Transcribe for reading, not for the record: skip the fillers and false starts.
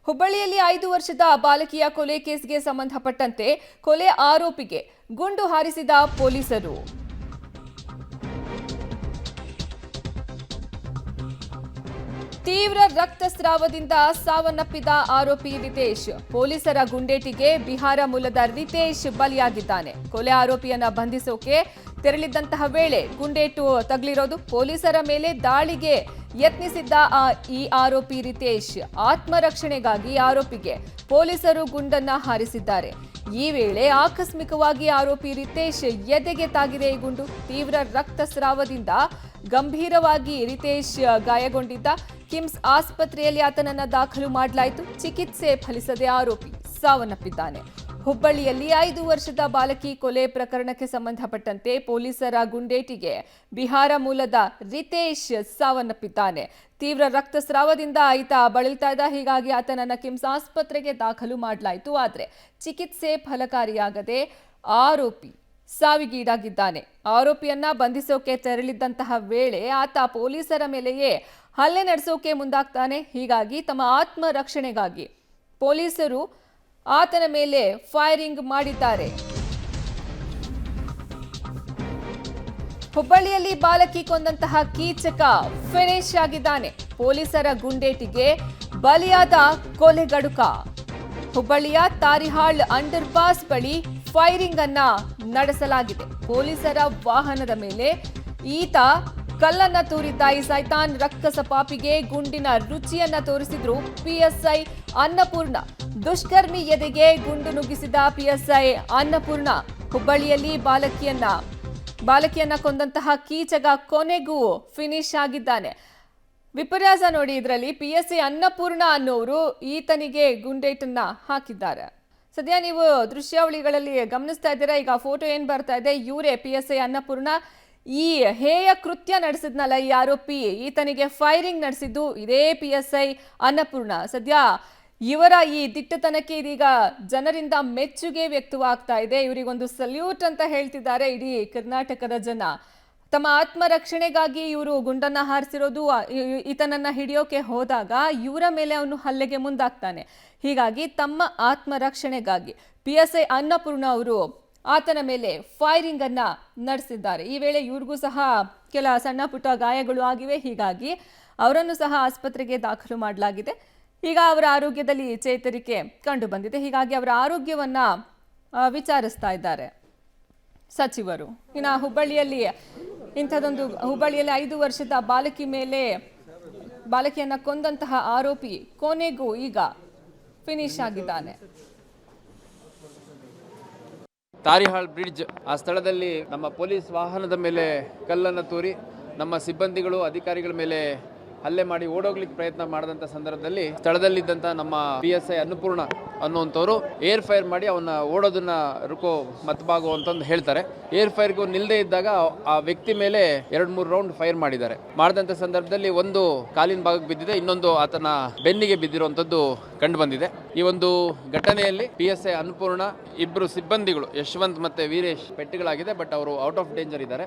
ಹುಬ್ಬಳ್ಳಿಯಲ್ಲಿ 5 ವರ್ಷದ ಬಾಲಕಿಯ ಕೊಲೆ ಕೇಸ್ಗೆ ಸಂಬಂಧಪಟ್ಟಂತೆ ಕೊಲೆ ಆರೋಪಿಗೆ ಗುಂಡು ಹಾರಿಸಿದ ಪೊಲೀಸರು. ತೀವ್ರ ರಕ್ತಸ್ರಾವದಿಂದ ಸಾವನ್ನಪ್ಪಿದ ಆರೋಪಿ ರಿತೇಶ್. ಪೊಲೀಸರ ಗುಂಡೇಟಿಗೆ ಬಿಹಾರ ಮೂಲದ ರಿತೇಶ್ ಬಲಿಯಾಗಿದ್ದಾನೆ. ಕೊಲೆ ಆರೋಪಿಯನ್ನ ಬಂಧಿಸೋಕೆ ತೆರಳಿದ್ದಂತಹ ವೇಳೆ ಗುಂಡೇಟು ತಗುಲಿರೋದು. ಪೊಲೀಸರ ಮೇಲೆ ದಾಳಿಗೆ ಯತ್ನಿಸಿದ್ದ ಈ ಆರೋಪಿ ರಿತೇಶ್ ಆತ್ಮರಕ್ಷಣೆಗಾಗಿ ಆರೋಪಿಗೆ ಪೊಲೀಸರು ಗುಂಡನ್ನ ಹಾರಿಸಿದ್ದಾರೆ. ಈ ವೇಳೆ ಆಕಸ್ಮಿಕವಾಗಿ ಆರೋಪಿ ರಿತೇಶ್ ಎದೆಗೆ ತಾಗಿದೆ ಈ ಗುಂಡು. ತೀವ್ರ ರಕ್ತಸ್ರಾವದಿಂದ ಗಂಭೀರವಾಗಿ ರಿತೇಶ್ ಗಾಯಗೊಂಡಿದ್ದ. ಕಿಮ್ಸ್ ಆಸ್ಪತ್ರೆಯಲ್ಲಿ ಆತನನ್ನ ದಾಖಲು ಮಾಡಲಾಯಿತು. ಚಿಕಿತ್ಸೆ ಫಲಿಸದೆ ಆರೋಪಿ ಸಾವನ್ನಪ್ಪಿದ್ದಾನೆ. ಹುಬ್ಬಳ್ಳಿಯಲ್ಲಿ 5 ವರ್ಷದ ಬಾಲಕಿ ಕೊಲೆ ಪ್ರಕರಣಕ್ಕೆ ಸಂಬಂಧಪಟ್ಟಂತೆ ಪೊಲೀಸರ ಗುಂಡೇಟಿಗೆ ಬಿಹಾರ ಮೂಲದ ರಿತೇಶ್ ಸಾವನ್ನಪ್ಪಿದ್ದಾನೆ. ತೀವ್ರ ರಕ್ತಸ್ರಾವದಿಂದ ಈತ ಬಳಲ್ತಾ ಇದ್ದ. ಹೀಗಾಗಿ ಆತನನ್ನ ಕಿಮ್ಸ್ ಆಸ್ಪತ್ರೆಗೆ ದಾಖಲು ಮಾಡಲಾಯಿತು. ಆದರೆ ಚಿಕಿತ್ಸೆ ಫಲಕಾರಿಯಾಗದೆ ಆರೋಪಿ ಸಾವಿಗೀಡಾಗಿದ್ದಾನೆ. ಆರೋಪಿಯನ್ನ ಬಂಧಿಸೋಕೆ ತೆರಳಿದ್ದಂತಹ ವೇಳೆ ಆತ ಪೊಲೀಸರ ಮೇಲೆಯೇ ಹಲ್ಲೆ ನಡೆಸೋಕೆ ಮುಂದಾಗ್ತಾನೆ. ಹೀಗಾಗಿ ತಮ್ಮ ಆತ್ಮರಕ್ಷಣೆಗಾಗಿ ಪೊಲೀಸರು ಆತನ ಮೇಲೆ ಫೈರಿಂಗ್ ಮಾಡಿದ್ದಾರೆ. ಹುಬ್ಬಳ್ಳಿಯಲ್ಲಿ ಬಾಲಕಿ ಕೊಂದಂತಹ ಕೀಚಕ ಫಿನಿಶ್ ಆಗಿದ್ದಾನೆ. ಪೊಲೀಸರ ಗುಂಡೇಟಿಗೆ ಬಲಿಯಾದ ಕೊಲೆಗಡುಕ. ಹುಬ್ಬಳ್ಳಿಯ ತಾರಿಹಾಳ್ ಅಂಡರ್ ಪಾಸ್ ಬಳಿ ಫೈರಿಂಗ್ ಅನ್ನ ನಡೆಸಲಾಗಿದೆ. ಪೊಲೀಸರ ವಾಹನದ ಮೇಲೆ ಈತ ಕಲ್ಲನ್ನ ತೂರಿದ್ದ. ಈ ಸೈತಾನ್ ರಕ್ಕಸ ಪಾಪಿಗೆ ಗುಂಡಿನ ರುಚಿಯನ್ನ ತೋರಿಸಿದ್ರು ಪಿಎಸ್ಐ ಅನ್ನಪೂರ್ಣ. ದುಷ್ಕರ್ಮಿ ಎದೆಗೆ ಗುಂಡು ನುಗ್ಗಿಸಿದ ಪಿಎಸ್ಐ ಅನ್ನಪೂರ್ಣ. ಹುಬ್ಬಳ್ಳಿಯಲ್ಲಿ ಬಾಲಕಿಯನ್ನ ಕೊಂದಂತಹ ಕೀಚಕ ಕೊನೆಗೂ ಫಿನಿಶ್ ಆಗಿದ್ದಾನೆ. ವಿಪರ್ಯಾಸ ನೋಡಿ, ಇದರಲ್ಲಿ ಪಿಎಸ್ಐ ಅನ್ನಪೂರ್ಣ ಅನ್ನೋರು ಈತನಿಗೆ ಗುಂಡೇಟನ್ನ ಹಾಕಿದ್ದಾರೆ. ಸದ್ಯ ನೀವು ದೃಶ್ಯಾವಳಿಗಳಲ್ಲಿ ಗಮನಿಸ್ತಾ ಇದ್ದೀರಾ. ಈಗ ಫೋಟೋ ಏನ್ ಬರ್ತಾ ಇದೆ, ಇವರೇ ಪಿಎಸ್ಐ ಅನ್ನಪೂರ್ಣ. ಈ ಹೇಯ ಕೃತ್ಯ ನಡೆಸಿದ್ನಲ್ಲ ಈ ಆರೋಪಿ, ಈತನಿಗೆ ಫೈರಿಂಗ್ ನಡೆಸಿದ್ದು ಇದೇ ಪಿಎಸ್ಐ ಅನ್ನಪೂರ್ಣ. ಸದ್ಯ ಇವರ ಈ ದಿಟ್ಟತನಕ್ಕೆ ಇದೀಗ ಜನರಿಂದ ಮೆಚ್ಚುಗೆ ವ್ಯಕ್ತವಾಗ್ತಾ ಇದೆ. ಇವರಿಗೊಂದು ಸಲ್ಯೂಟ್ ಅಂತ ಹೇಳ್ತಿದ್ದಾರೆ ಇಡೀ ಕರ್ನಾಟಕದ ಜನ. ತಮ್ಮ ಆತ್ಮರಕ್ಷಣೆಗಾಗಿ ಇವರು ಗುಂಡನ್ನ ಹಾರಿಸಿರೋದು. ಈತನನ್ನ ಹಿಡಿಯೋಕೆ ಹೋದಾಗ ಇವರ ಮೇಲೆ ಅವನು ಹಲ್ಲೆಗೆ ಮುಂದಾಗ್ತಾನೆ. ಹೀಗಾಗಿ ತಮ್ಮ ಆತ್ಮರಕ್ಷಣೆಗಾಗಿ ಪಿಎಸ್ಐ ಅನ್ನಪೂರ್ಣ ಅವರು ಆತನ ಮೇಲೆ ಫೈರಿಂಗ್ ಅನ್ನ ನಡೆಸಿದ್ದಾರೆ. ಈ ವೇಳೆ ಇವ್ರಿಗೂ ಸಹ ಕೆಲ ಸಣ್ಣ ಪುಟ್ಟ ಗಾಯಗಳು ಆಗಿವೆ. ಹೀಗಾಗಿ ಅವರನ್ನು ಸಹ ಆಸ್ಪತ್ರೆಗೆ ದಾಖಲು ಮಾಡಲಾಗಿದೆ. ಈಗ ಅವರ ಆರೋಗ್ಯದಲ್ಲಿ ಚೇತರಿಕೆ ಕಂಡು ಬಂದಿದೆ. ಹೀಗಾಗಿ ಅವರ ಆರೋಗ್ಯವನ್ನ ವಿಚಾರಿಸ್ತಾ ಇದ್ದಾರೆ ಸಚಿವರು. ಇನ್ನು ಹುಬ್ಬಳ್ಳಿಯಲ್ಲಿ 5 ವರ್ಷದ ಬಾಲಕಿಯನ್ನ ಕೊಂದಂತಹ ಆರೋಪಿ ಕೊನೆಗೂ ಈಗ ಫಿನಿಶ್ ಆಗಿದ್ದಾನೆ. ತಾರಿಹಾಳ್ ಬ್ರಿಡ್ಜ್ ಆ ಸ್ಥಳದಲ್ಲಿ ನಮ್ಮ ಪೊಲೀಸ್ ವಾಹನದ ಮೇಲೆ ಕಲ್ಲನ್ನು ತೂರಿ ನಮ್ಮ ಸಿಬ್ಬಂದಿಗಳು ಅಧಿಕಾರಿಗಳ ಮೇಲೆ ಹಲ್ಲೆ ಮಾಡಿ ಓಡೋಗ್ಲಿಕ್ಕೆ ಪ್ರಯತ್ನ ಮಾಡಿದಂಥ ಸಂದರ್ಭದಲ್ಲಿ ಸ್ಥಳದಲ್ಲಿದ್ದಂಥ ನಮ್ಮ ಪಿಎಸ್ಐ ಅನ್ನಪೂರ್ಣ ಅನ್ನುವಂಥವ್ರು ಏರ್ ಫೈರ್ ಮಾಡಿ ಅವನ್ನ ಓಡೋದನ್ನ ರುಕೋ ಮತ್ಬಾಗು ಅಂತಂದು ಹೇಳ್ತಾರೆ. ಏರ್ ಫೈರ್ಗೂ ನಿಲ್ಲದೆ ಇದ್ದಾಗ ಆ ವ್ಯಕ್ತಿ ಮೇಲೆ 2-3 ರೌಂಡ್ ಫೈರ್ ಮಾಡಿದಂಥ ಸಂದರ್ಭದಲ್ಲಿ ಒಂದು ಕಾಲಿನ ಭಾಗಕ್ಕೆ ಬಿದ್ದಿದೆ, ಇನ್ನೊಂದು ಆತನ ಬೆನ್ನಿಗೆ ಬಿದ್ದಿರುವಂಥದ್ದು ಕಂಡು ಬಂದಿದೆ. ಈ ಒಂದು ಘಟನೆಯಲ್ಲಿ ಪಿಎಸ್ಐ ಅನ್ನಪೂರ್ಣ, 2 ಸಿಬ್ಬಂದಿಗಳು ಯಶವಂತ್ ಮತ್ತೆ ವೀರೇಶ್ ಪೆಟ್ಟುಗಳಾಗಿದೆ. ಬಟ್ ಅವರು ಔಟ್ ಆಫ್ ಡೇಂಜರ್ ಇದ್ದಾರೆ.